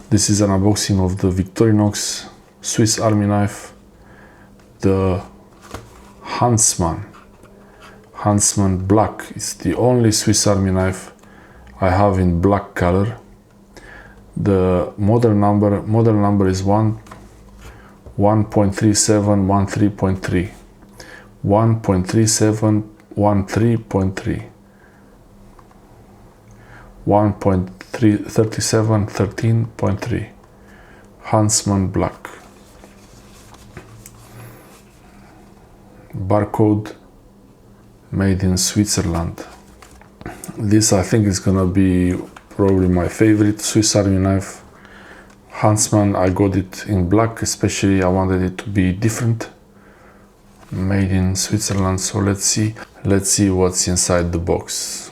This is an unboxing of the Victorinox Swiss Army knife, the Huntsman Black. It's the only Swiss Army knife I have in black color. The model number is 1.3713.3 1.3713.3 1.3713.3 Huntsman Black. Barcode, made in Switzerland. This, I think, is gonna be probably my favorite Swiss Army knife. Huntsman, I got it in black, especially I wanted it to be different. Made in Switzerland, so let's see what's inside the box.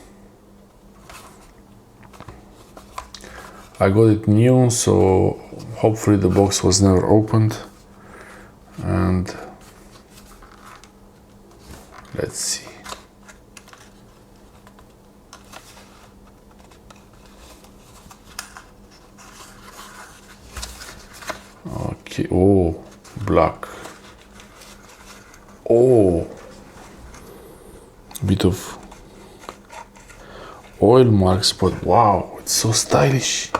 I got it new, so hopefully the box was never opened. And let's see. Okay, oh, black. Oh, bit of oil marks, but wow, it's so stylish.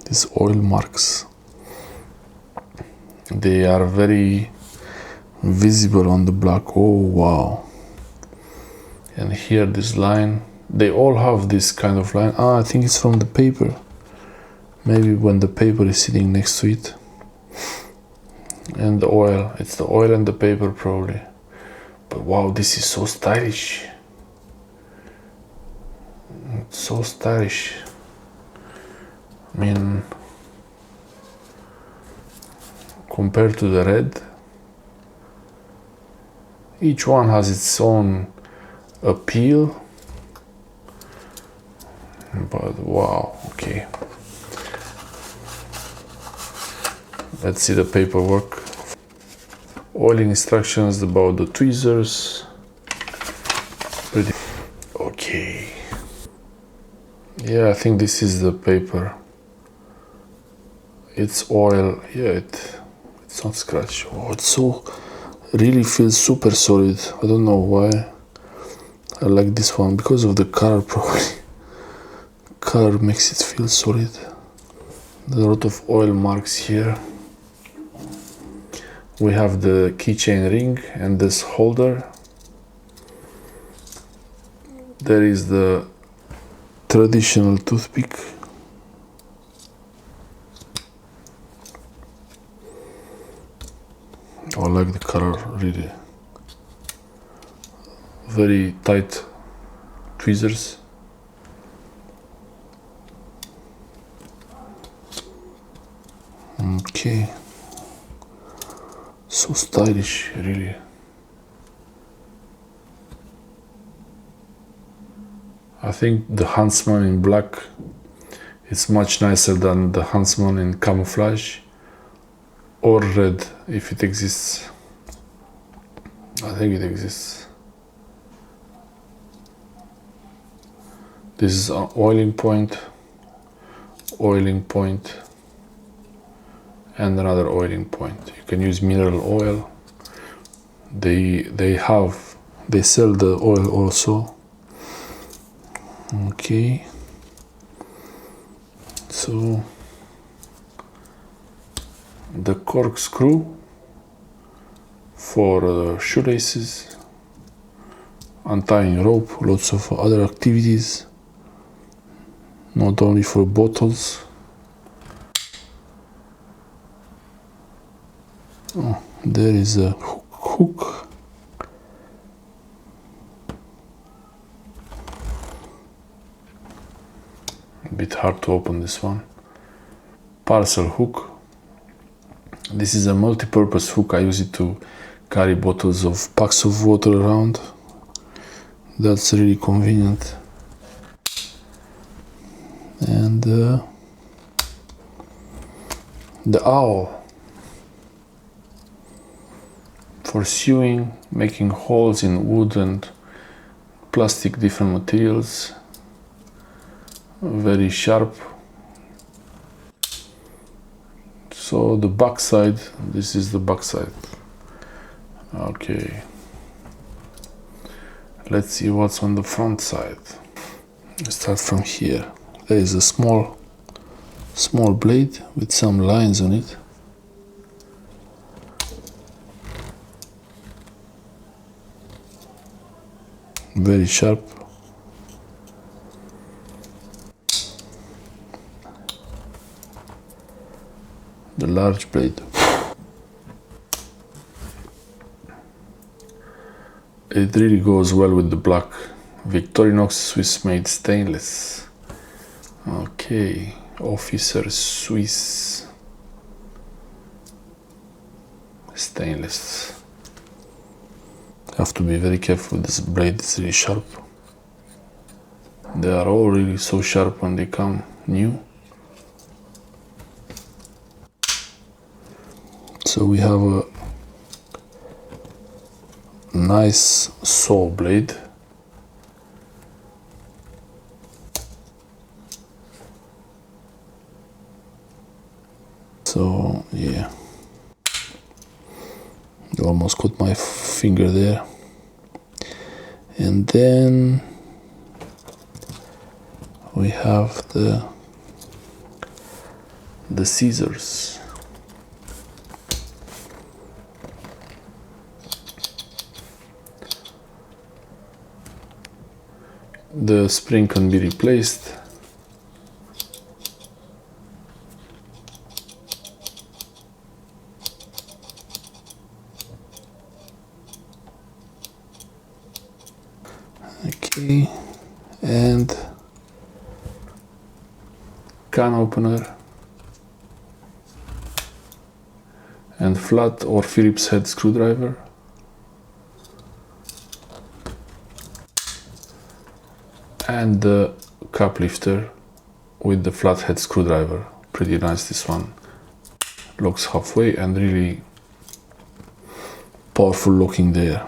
These oil marks, they are very visible on the black. Oh wow. And here this line, they all have this kind of line. I think it's from the paper, maybe when the paper is sitting next to it. And the oil, it's the oil and the paper probably. But wow, this is so stylish. It's so stylish. I mean, compared to the red, each one has its own appeal. But wow, okay. Let's see the paperwork. Oiling instructions about the tweezers. Okay. Yeah, I think this is the paper. It's oil. Yeah, it's not scratch. Oh, it's so really feels super solid. I don't know why I like this one, because of the color probably. Color makes it feel solid. There's a lot of oil marks here. We have the keychain ring and this holder. There is the traditional toothpick. I like the color, really. Very tight tweezers. Okay. So stylish, really. I think the Huntsman in black is much nicer than the Huntsman in camouflage or red, if it exists. I think it exists. This is an oiling point, and another oiling point. You can use mineral oil. They sell the oil also. Okay. So the corkscrew for shoelaces, untying rope, lots of other activities, not only for bottles. Oh, there is a hook. A bit hard to open this one. Parcel hook. This is a multi-purpose hook. I use it to carry bottles of packs of water around. That's really convenient. And the awl. For sewing, making holes in wood and plastic, different materials. Very sharp So the back side, this is the back side. Okay, let's see what's on the front side. Let's start from here. There is a small blade with some lines on it. Very sharp. The large blade. It really goes well with the black. Victorinox Swiss made stainless. Okay, Officer Swiss stainless. Have to be very careful with this blade, it's really sharp. They are all really so sharp when they come new. So we have a nice saw blade. So yeah, almost got my finger there. And then we have the scissors. The spring can be replaced. Okay, and can opener and flat or Phillips head screwdriver. And the cup lifter with the flathead screwdriver. Pretty nice, this one. Locks halfway and really powerful locking there.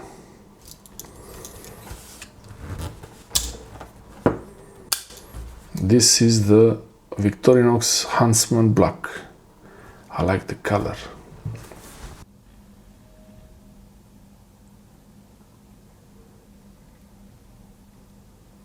This is the Victorinox Huntsman Black. I like the color.